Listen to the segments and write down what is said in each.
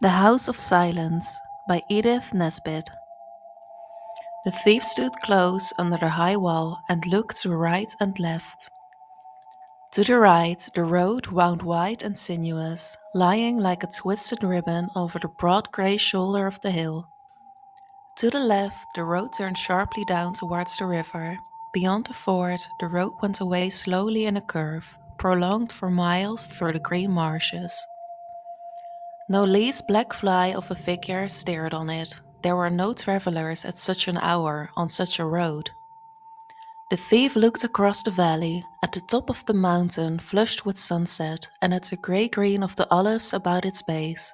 The House of Silence by Edith Nesbit. The thief stood close under the high wall and looked to right and left. To the right, the road wound wide and sinuous, lying like a twisted ribbon over the broad grey shoulder of the hill. To the left, the road turned sharply down towards the river. Beyond the ford, the road went away slowly in a curve, prolonged for miles through the green marshes. No least black fly of a figure stared on it. There were no travelers at such an hour on such a road. The thief looked across the valley, at the top of the mountain flushed with sunset, and at the grey-green of the olives about its base.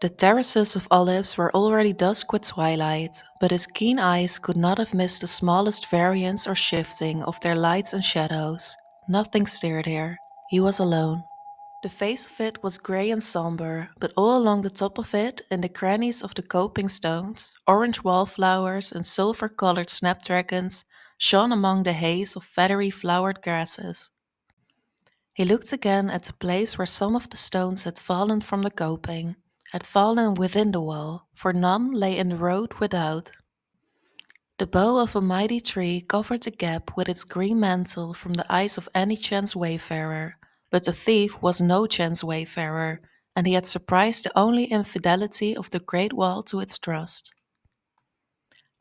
The terraces of olives were already dusk with twilight, but his keen eyes could not have missed the smallest variance or shifting of their lights and shadows. Nothing stirred here. He was alone. The face of it was grey and sombre, but all along the top of it, in the crannies of the coping stones, orange wallflowers and silver-colored snapdragons shone among the haze of feathery flowered grasses. He looked again at the place where some of the stones had fallen from the coping, had fallen within the wall, for none lay in the road without. The bough of a mighty tree covered the gap with its green mantle from the eyes of any chance wayfarer, but the thief was no chance wayfarer, and he had surprised the only infidelity of the great wall to its trust.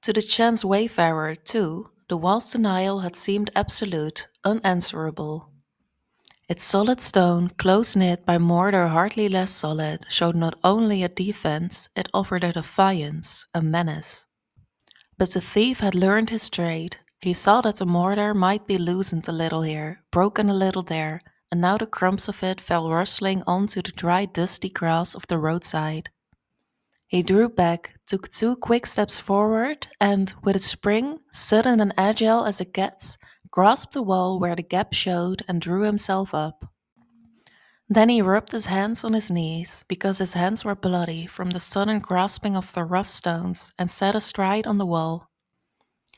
To the chance wayfarer, too, the wall's denial had seemed absolute, unanswerable. Its solid stone, close knit by mortar hardly less solid, showed not only a defense, it offered a defiance, a menace. But the thief had learned his trade. He saw that the mortar might be loosened a little here, broken a little there, and now the crumbs of it fell rustling onto the dry, dusty grass of the roadside. He drew back, took two quick steps forward, and, with a spring, sudden and agile as a cat's, grasped the wall where the gap showed and drew himself up. Then he rubbed his hands on his knees, because his hands were bloody from the sudden grasping of the rough stones, and sat astride on the wall.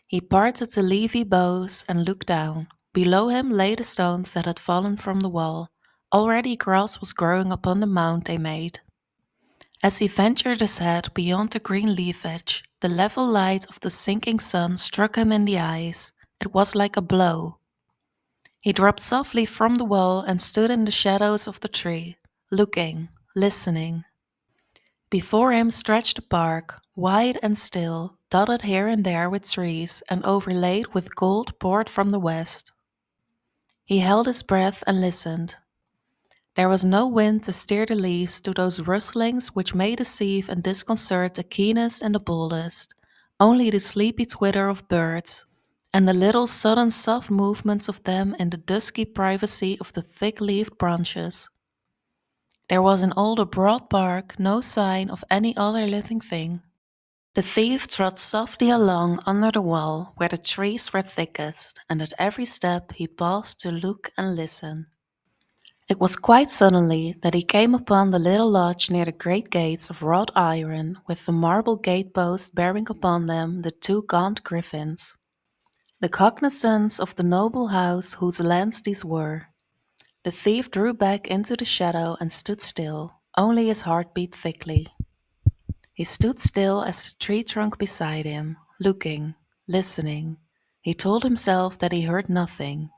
He parted the leafy boughs and looked down. Below him lay the stones that had fallen from the wall. Already grass was growing upon the mound they made. As he ventured his head beyond the green leafage, the level light of the sinking sun struck him in the eyes. It was like a blow. He dropped softly from the wall and stood in the shadows of the tree, looking, listening. Before him stretched the park, wide and still, dotted here and there with trees and overlaid with gold poured from the west. He held his breath and listened. There was no wind to stir the leaves to those rustlings which may deceive and disconcert the keenest and the boldest, only the sleepy twitter of birds, and the little sudden soft movements of them in the dusky privacy of the thick-leaved branches. There was in all the broad park no sign of any other living thing. The thief trod softly along under the wall where the trees were thickest, and at every step he paused to look and listen. It was quite suddenly that he came upon the little lodge near the great gates of wrought iron, with the marble gatepost bearing upon them the two gaunt griffins, the cognizance of the noble house whose lands these were. The thief drew back into the shadow and stood still, only his heart beat thickly. He stood still as the tree trunk beside him, looking, listening. He told himself that he heard nothing,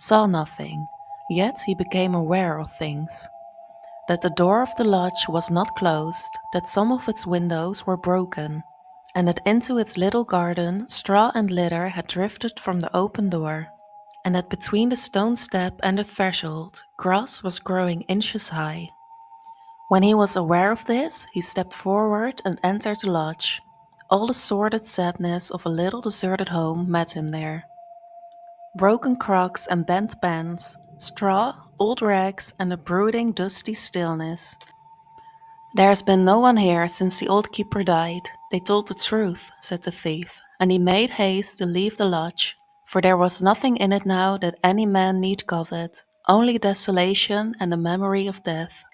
saw nothing, yet he became aware of things. That the door of the lodge was not closed, that some of its windows were broken, and that into its little garden straw and litter had drifted from the open door, and that between the stone step and the threshold, grass was growing inches high. When he was aware of this, he stepped forward and entered the lodge. All the sordid sadness of a little deserted home met him there. Broken crocks and bent pans, straw, old rags, and a brooding, dusty stillness. There has been no one here since the old keeper died. They told the truth, said the thief, and he made haste to leave the lodge, for there was nothing in it now that any man need covet, only desolation and the memory of death.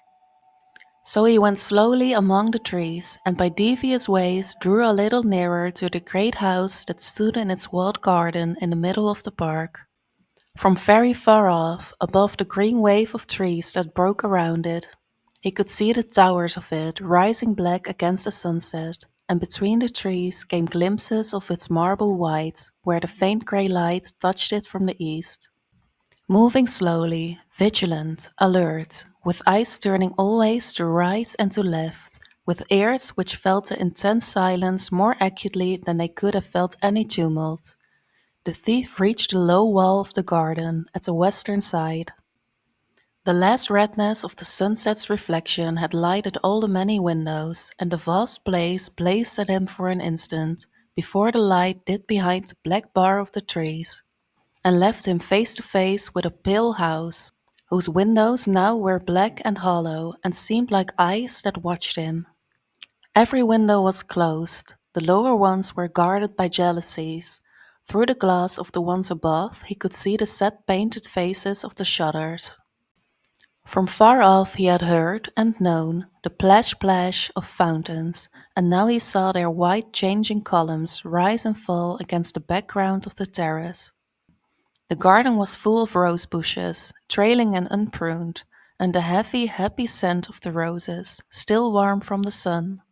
So he went slowly among the trees, and by devious ways drew a little nearer to the great house that stood in its walled garden in the middle of the park. From very far off, above the green wave of trees that broke around it, He could see the towers of it rising black against the sunset, and between the trees came glimpses of its marble white, where the faint grey light touched it from the east. Moving slowly, vigilant, alert, with eyes turning always to right and to left, with ears which felt the intense silence more acutely than they could have felt any tumult, the thief reached the low wall of the garden at the western side. The last redness of the sunset's reflection had lighted all the many windows, and the vast place blazed at him for an instant, before the light did behind the black bar of the trees, and left him face to face with a pale house, whose windows now were black and hollow, and seemed like eyes that watched him. Every window was closed, the lower ones were guarded by jalousies. Through the glass of the ones above, he could see the set painted faces of the shutters. From far off he had heard and known the plash-plash of fountains, and now he saw their white changing columns rise and fall against the background of the terrace. The garden was full of rose bushes, trailing and unpruned, and the heavy, happy scent of the roses, still warm from the sun,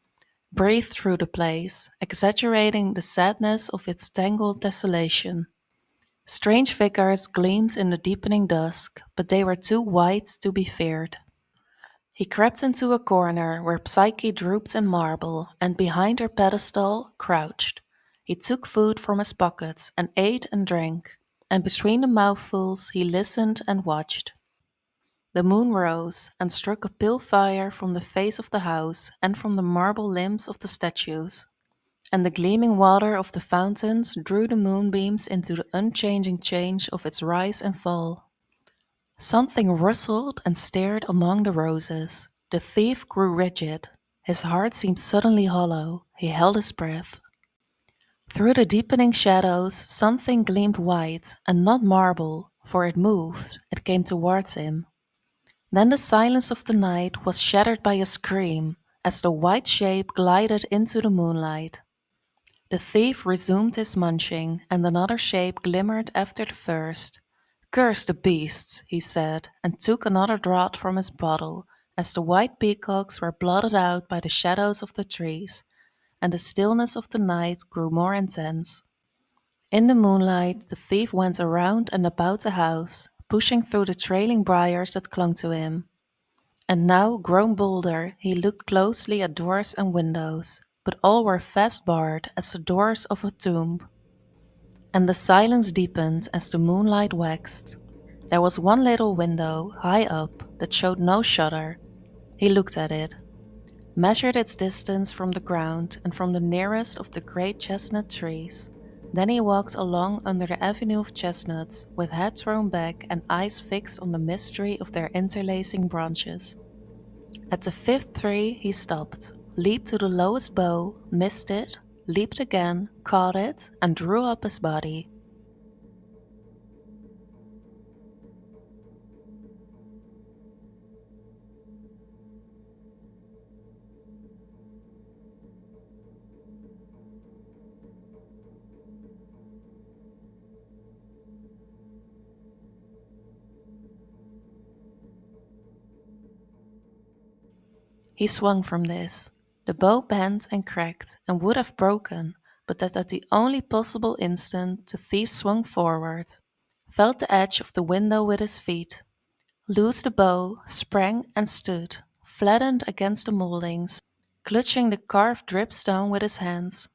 breathed through the place, exaggerating the sadness of its tangled desolation. Strange figures gleamed in the deepening dusk, but they were too white to be feared. He crept into a corner where Psyche drooped in marble, and behind her pedestal crouched. He took food from his pockets and ate and drank, and between the mouthfuls he listened and watched. The moon rose and struck a pale fire from the face of the house and from the marble limbs of the statues, and the gleaming water of the fountains drew the moonbeams into the unchanging change of its rise and fall. Something rustled and stirred among the roses. The thief grew rigid. His heart seemed suddenly hollow. He held his breath. Through the deepening shadows, something gleamed white, and not marble, for it moved. It came towards him. Then the silence of the night was shattered by a scream, as the white shape glided into the moonlight. The thief resumed his munching, and another shape glimmered after the first. "Curse the beasts," he said, and took another draught from his bottle, as the white peacocks were blotted out by the shadows of the trees, and the stillness of the night grew more intense. In the moonlight, the thief went around and about the house, pushing through the trailing briars that clung to him. And now, grown bolder, he looked closely at doors and windows, but all were fast barred as the doors of a tomb. And the silence deepened as the moonlight waxed. There was one little window, high up, that showed no shutter. He looked at it, measured its distance from the ground and from the nearest of the great chestnut trees. Then he walked along under the avenue of chestnuts, with head thrown back and eyes fixed on the mystery of their interlacing branches. At the fifth tree he stopped, leaped to the lowest bough, missed it, leaped again, caught it, and drew up his body. He swung from this. The bow bent and cracked and would have broken, but that at the only possible instant the thief swung forward, felt the edge of the window with his feet, loosed the bow, sprang and stood, flattened against the moldings, clutching the carved dripstone with his hands.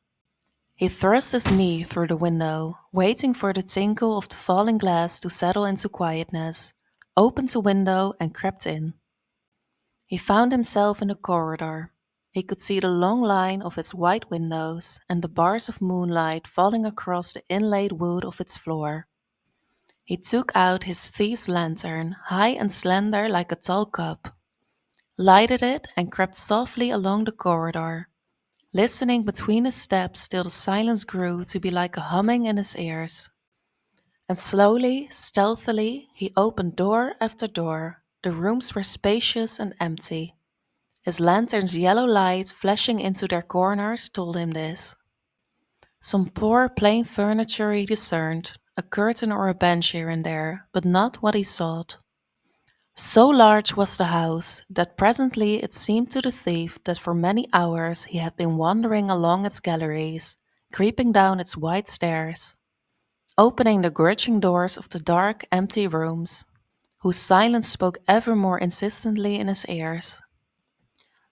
He thrust his knee through the window, waiting for the tinkle of the falling glass to settle into quietness, opened the window and crept in. He found himself in a corridor. He could see the long line of its white windows and the bars of moonlight falling across the inlaid wood of its floor. He took out his thief's lantern, high and slender like a tall cup, lighted it, and crept softly along the corridor, listening between his steps till the silence grew to be like a humming in his ears. And slowly, stealthily, he opened door after door. The rooms were spacious and empty. His lantern's yellow light flashing into their corners told him this. Some poor plain furniture he discerned, a curtain or a bench here and there, but not what he sought. So large was the house that presently it seemed to the thief that for many hours he had been wandering along its galleries, creeping down its wide stairs, opening the grudging doors of the dark, empty rooms, whose silence spoke ever more insistently in his ears.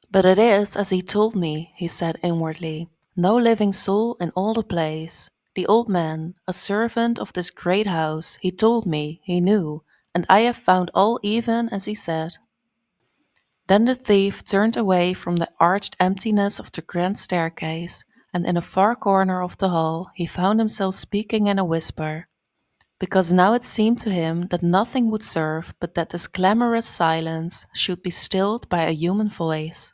But it is as he told me, he said inwardly, no living soul in all the place. The old man, a servant of this great house, he told me, he knew, and I have found all even as he said. Then the thief turned away from the arched emptiness of the grand staircase, and in a far corner of the hall he found himself speaking in a whisper, because now it seemed to him that nothing would serve but that this clamorous silence should be stilled by a human voice.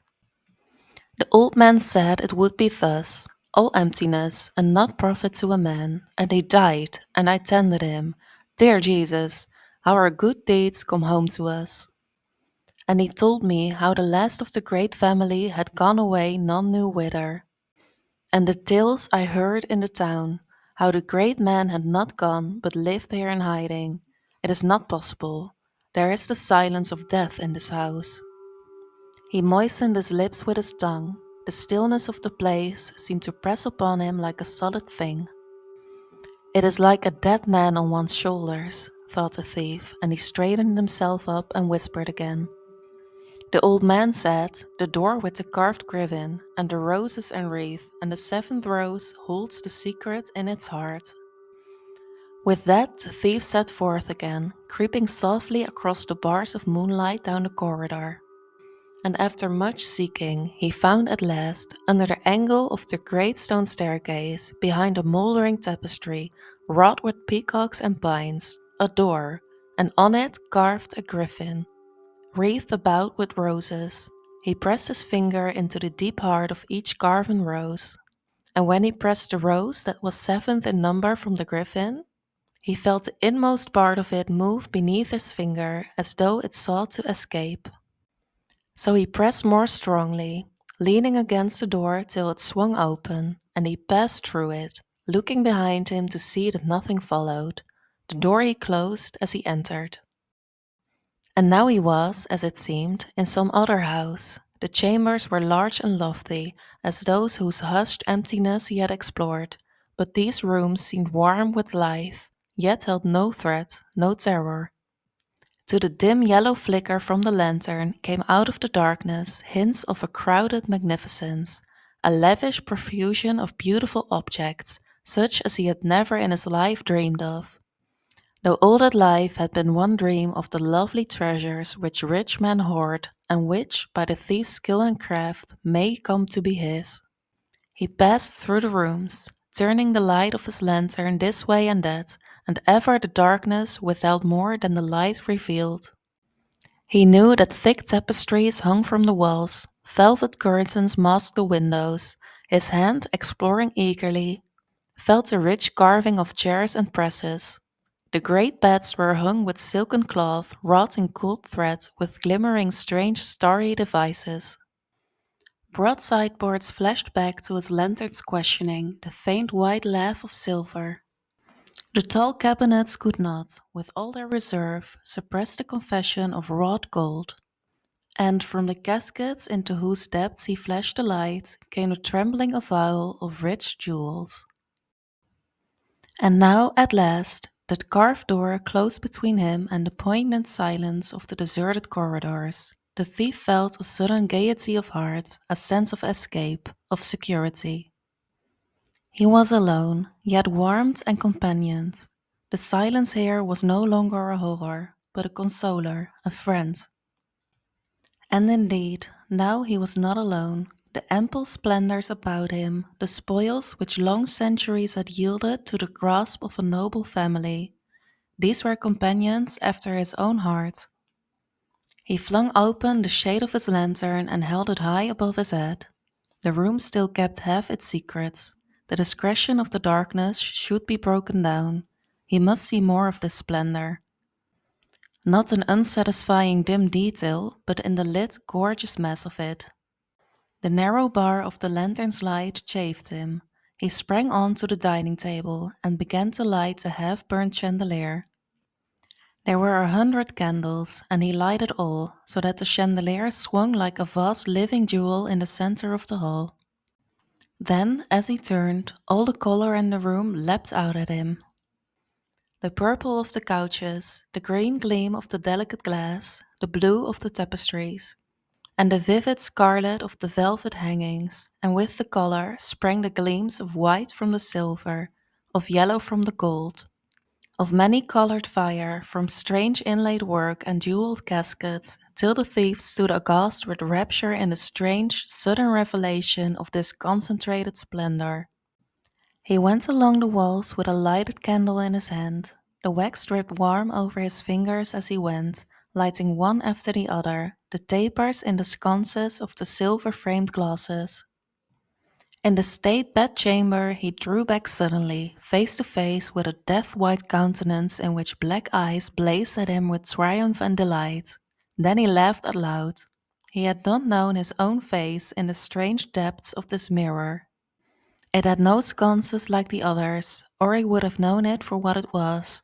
The old man said it would be thus, all emptiness and not profit to a man, and he died, and I tended him. Dear Jesus, how our good deeds come home to us. And he told me how the last of the great family had gone away none knew whither, and the tales I heard in the town, how the great man had not gone but lived here in hiding. It is not possible. There is the silence of death in this house. He moistened his lips with his tongue. The stillness of the place seemed to press upon him like a solid thing. It is like a dead man on one's shoulders, thought the thief, and he straightened himself up and whispered again. The old man said, the door with the carved griffin, and the roses enwreathed, and the seventh rose holds the secret in its heart. With that, the thief set forth again, creeping softly across the bars of moonlight down the corridor. And after much seeking, he found at last, under the angle of the great stone staircase, behind a mouldering tapestry, wrought with peacocks and pines, a door, and on it carved a griffin, wreathed about with roses. He pressed his finger into the deep heart of each carven rose, and when he pressed the rose that was seventh in number from the griffin, he felt the inmost part of it move beneath his finger as though it sought to escape. So he pressed more strongly, leaning against the door till it swung open, and he passed through it, looking behind him to see that nothing followed. The door he closed as he entered. And now he was, as it seemed, in some other house. The chambers were large and lofty, as those whose hushed emptiness he had explored, but these rooms seemed warm with life, yet held no threat, no terror. To the dim yellow flicker from the lantern came out of the darkness hints of a crowded magnificence, a lavish profusion of beautiful objects, such as he had never in his life dreamed of. Though all that life had been one dream of the lovely treasures which rich men hoard, and which, by the thief's skill and craft, may come to be his. He passed through the rooms, turning the light of his lantern this way and that, and ever the darkness withheld more than the light revealed. He knew that thick tapestries hung from the walls, velvet curtains masked the windows. His hand, exploring eagerly, felt the rich carving of chairs and presses. The great beds were hung with silken cloth wrought in gold thread with glimmering strange starry devices. Broad sideboards flashed back to his lantern's questioning, the faint white laugh of silver. The tall cabinets could not, with all their reserve, suppress the confession of wrought gold, and from the caskets into whose depths he flashed the light came the trembling avowal of rich jewels. And now, at last, that carved door closed between him and the poignant silence of the deserted corridors. The thief felt a sudden gaiety of heart, a sense of escape, of security. He was alone, yet warmed and companioned. The silence here was no longer a horror, but a consoler, a friend. And indeed, now he was not alone. The ample splendors about him, the spoils which long centuries had yielded to the grasp of a noble family, these were companions after his own heart. He flung open the shade of his lantern and held it high above his head. The room still kept half its secrets. The discretion of the darkness should be broken down. He must see more of this splendor. Not an unsatisfying dim detail, but in the lit, gorgeous mass of it. The narrow bar of the lantern's light chafed him. He sprang on to the dining table and began to light a half-burnt chandelier. There were 100 candles, and he lighted all, so that the chandelier swung like a vast living jewel in the center of the hall. Then, as he turned, all the color in the room leapt out at him. The purple of the couches, the green gleam of the delicate glass, the blue of the tapestries, and the vivid scarlet of the velvet hangings, and with the color sprang the gleams of white from the silver, of yellow from the gold, of many-colored fire from strange inlaid work and jeweled caskets, till the thief stood aghast with rapture in the strange, sudden revelation of this concentrated splendor. He went along the walls with a lighted candle in his hand. The wax dripped warm over his fingers as he went, lighting one after the other, the tapers in the sconces of the silver-framed glasses. In the state bedchamber he drew back suddenly, face to face with a death-white countenance in which black eyes blazed at him with triumph and delight. Then he laughed aloud. He had not known his own face in the strange depths of this mirror. It had no sconces like the others, or he would have known it for what it was.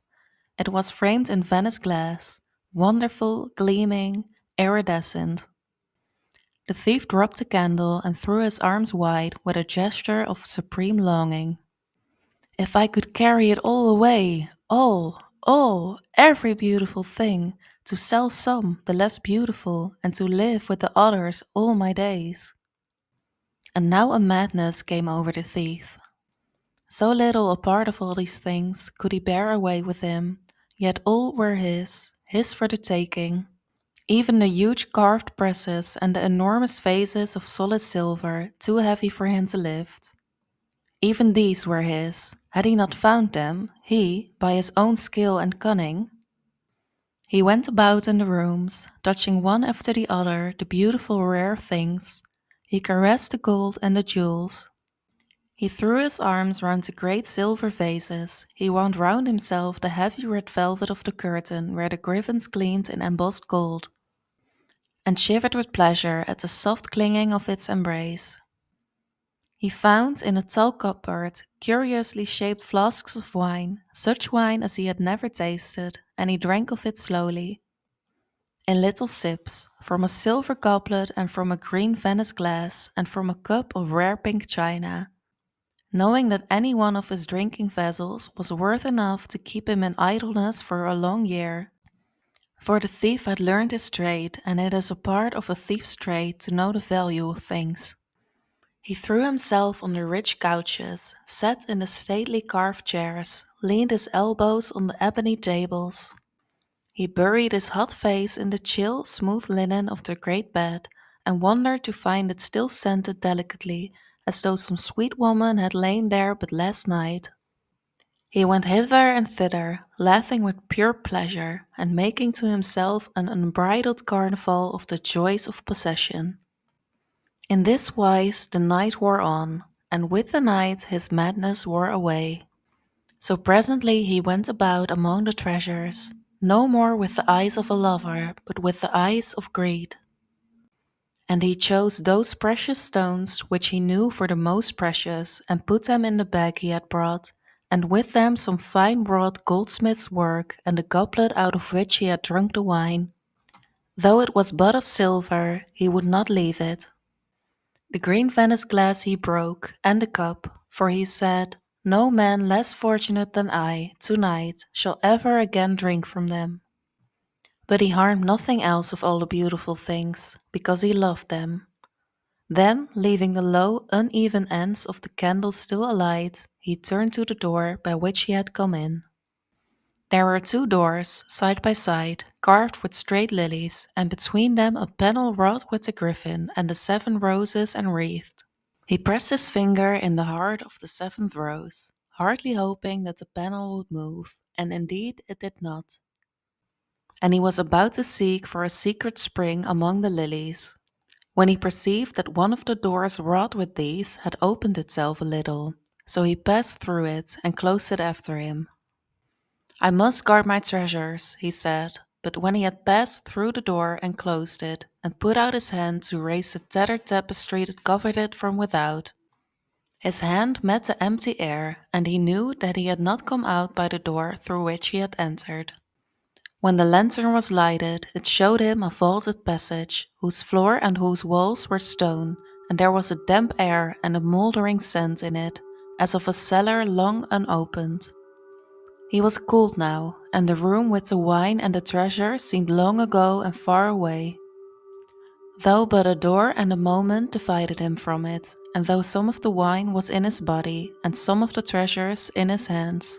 It was framed in Venice glass, wonderful, gleaming, iridescent. The thief dropped the candle and threw his arms wide with a gesture of supreme longing. If I could carry it all away, all, every beautiful thing, to sell some, the less beautiful, and to live with the others all my days. And now a madness came over the thief. So little a part of all these things could he bear away with him, yet all were his for the taking. Even the huge carved presses and the enormous vases of solid silver, too heavy for him to lift. Even these were his. Had he not found them, he, by his own skill and cunning? He went about in the rooms, touching one after the other the beautiful rare things. He caressed the gold and the jewels. He threw his arms round the great silver vases. He wound round himself the heavy red velvet of the curtain where the griffins gleamed in embossed gold, and shivered with pleasure at the soft clinging of its embrace. He found in a tall cupboard curiously shaped flasks of wine, such wine as he had never tasted, and he drank of it slowly, in little sips, from a silver goblet and from a green Venice glass and from a cup of rare pink china, knowing that any one of his drinking vessels was worth enough to keep him in idleness for a long year. For the thief had learned his trade, and it is a part of a thief's trade to know the value of things. He threw himself on the rich couches, sat in the stately carved chairs, leaned his elbows on the ebony tables. He buried his hot face in the chill, smooth linen of the great bed, and wondered to find it still scented delicately, as though some sweet woman had lain there but last night. He went hither and thither, laughing with pure pleasure, and making to himself an unbridled carnival of the joys of possession. In this wise the night wore on, and with the night his madness wore away. So presently he went about among the treasures, no more with the eyes of a lover, but with the eyes of greed. And he chose those precious stones which he knew for the most precious, and put them in the bag he had brought, and with them some fine wrought goldsmith's work, and the goblet out of which he had drunk the wine. Though it was but of silver, he would not leave it. The green Venice glass he broke, and the cup, for he said, no man less fortunate than I, tonight, shall ever again drink from them. But he harmed nothing else of all the beautiful things, because he loved them. Then, leaving the low, uneven ends of the candles still alight, he turned to the door by which he had come in. There were two doors, side by side, carved with straight lilies, and between them a panel wrought with the griffin and the 7 roses enwreathed. He pressed his finger in the heart of the 7th rose, hardly hoping that the panel would move, and indeed it did not. And he was about to seek for a secret spring among the lilies, when he perceived that one of the doors wrought with these had opened itself a little, so he passed through it and closed it after him. I must guard my treasures, he said, but when he had passed through the door and closed it, and put out his hand to raise the tattered tapestry that covered it from without, his hand met the empty air, and he knew that he had not come out by the door through which he had entered. When the lantern was lighted, it showed him a vaulted passage, whose floor and whose walls were stone, and there was a damp air and a mouldering scent in it, as of a cellar long unopened. He was cold now, and the room with the wine and the treasure seemed long ago and far away. Though but a door and a moment divided him from it, and though some of the wine was in his body, and some of the treasures in his hands,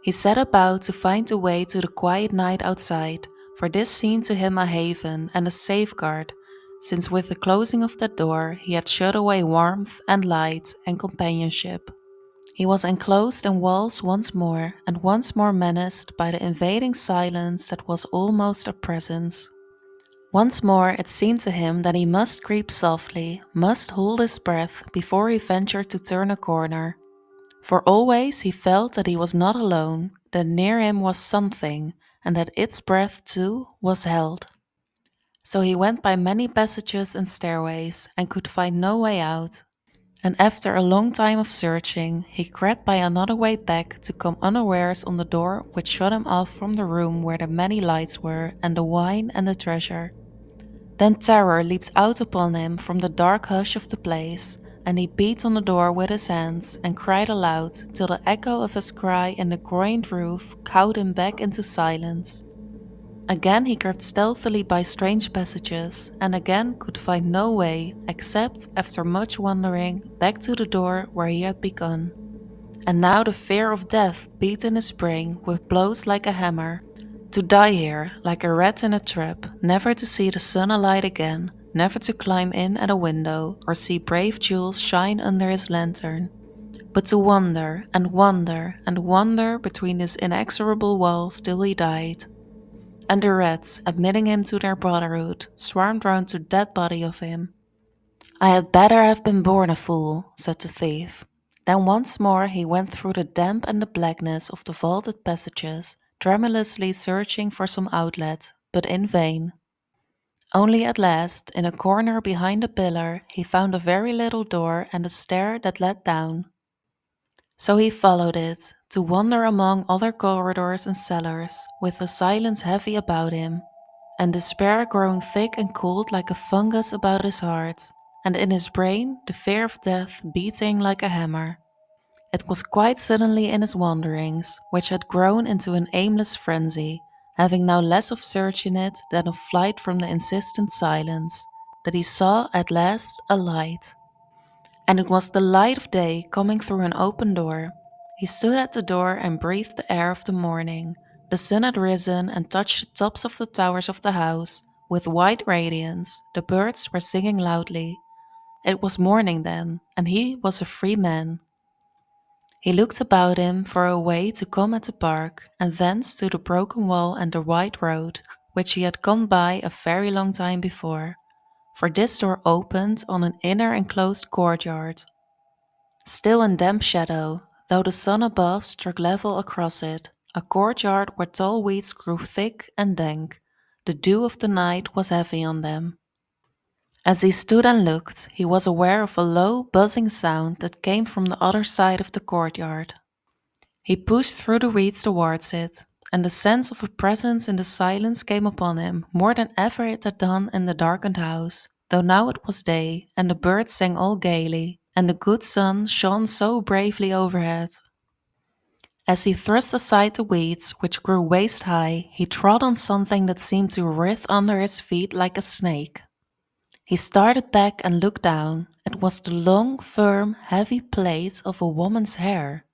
he set about to find a way to the quiet night outside, for this seemed to him a haven and a safeguard, since with the closing of that door he had shut away warmth and light and companionship. He was enclosed in walls and once more menaced by the invading silence that was almost a presence. Once more it seemed to him that he must creep softly, must hold his breath before he ventured to turn a corner. For always he felt that he was not alone, that near him was something, and that its breath too was held. So he went by many passages and stairways, and could find no way out. And after a long time of searching, he crept by another way back to come unawares on the door which shut him off from the room where the many lights were, and the wine and the treasure. Then terror leaped out upon him from the dark hush of the place, and he beat on the door with his hands and cried aloud till the echo of his cry in the groined roof cowed him back into silence. Again he crept stealthily by strange passages, and again could find no way except, after much wandering, back to the door where he had begun. And now the fear of death beat in his brain with blows like a hammer. To die here, like a rat in a trap, never to see the sun alight again, never to climb in at a window or see brave jewels shine under his lantern, but to wander and wander and wander between his inexorable walls till he died. And the rats, admitting him to their brotherhood, swarmed round the dead body of him. I had better have been born a fool, said the thief. Then once more he went through the damp and the blackness of the vaulted passages, tremulously searching for some outlet, but in vain. Only at last, in a corner behind a pillar, he found a very little door and a stair that led down. So he followed it, to wander among other corridors and cellars, with a silence heavy about him, and despair growing thick and cold like a fungus about his heart, and in his brain the fear of death beating like a hammer. It was quite suddenly in his wanderings, which had grown into an aimless frenzy, having now less of search in it than of flight from the insistent silence, that he saw at last a light. And it was the light of day coming through an open door. He stood at the door and breathed the air of the morning. The sun had risen and touched the tops of the towers of the house with white radiance. The birds were singing loudly. It was morning then, and he was a free man. He looked about him for a way to come at the park, and thence to the broken wall and the wide road, which he had gone by a very long time before, for this door opened on an inner enclosed courtyard, still in damp shadow, though the sun above struck level across it, a courtyard where tall weeds grew thick and dank. The dew of the night was heavy on them. As he stood and looked, he was aware of a low, buzzing sound that came from the other side of the courtyard. He pushed through the weeds towards it, and the sense of a presence in the silence came upon him more than ever it had done in the darkened house, though now it was day, and the birds sang all gaily, and the good sun shone so bravely overhead. As he thrust aside the weeds, which grew waist high, he trod on something that seemed to writhe under his feet like a snake. He started back and looked down. It was the long, firm, heavy plait of a woman's hair,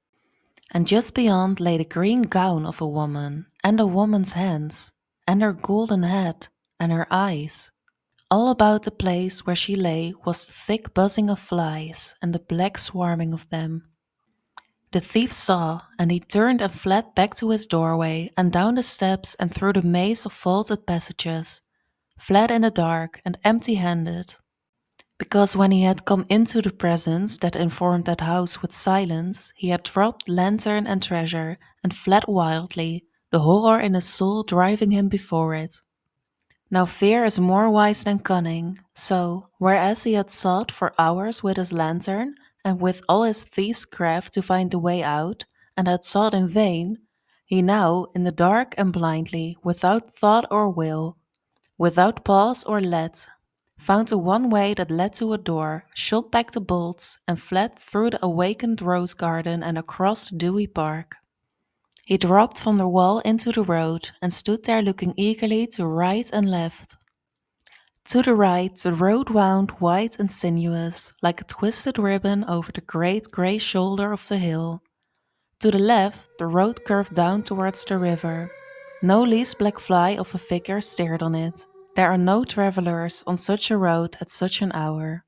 and just beyond lay the green gown of a woman, and a woman's hands, and her golden head, and her eyes. All about the place where she lay was the thick buzzing of flies, and the black swarming of them. The thief saw, and he turned and fled back to his doorway, and down the steps and through the maze of vaulted passages, fled in the dark and empty-handed, because when he had come into the presence that informed that house with silence, he had dropped lantern and treasure and fled wildly, the horror in his soul driving him before it. Now fear is more wise than cunning, so, whereas he had sought for hours with his lantern and with all his thief's craft to find the way out, and had sought in vain, He now, in the dark and blindly, without thought or will, without pause or let, found the one way that led to a door, shot back the bolts, and fled through the awakened rose garden and across the dewy park. He dropped from the wall into the road and stood there looking eagerly to right and left. To the right, the road wound white and sinuous, like a twisted ribbon over the great grey shoulder of the hill. To the left, the road curved down towards the river. No least black fly of a figure stared on it. There are no travelers on such a road at such an hour.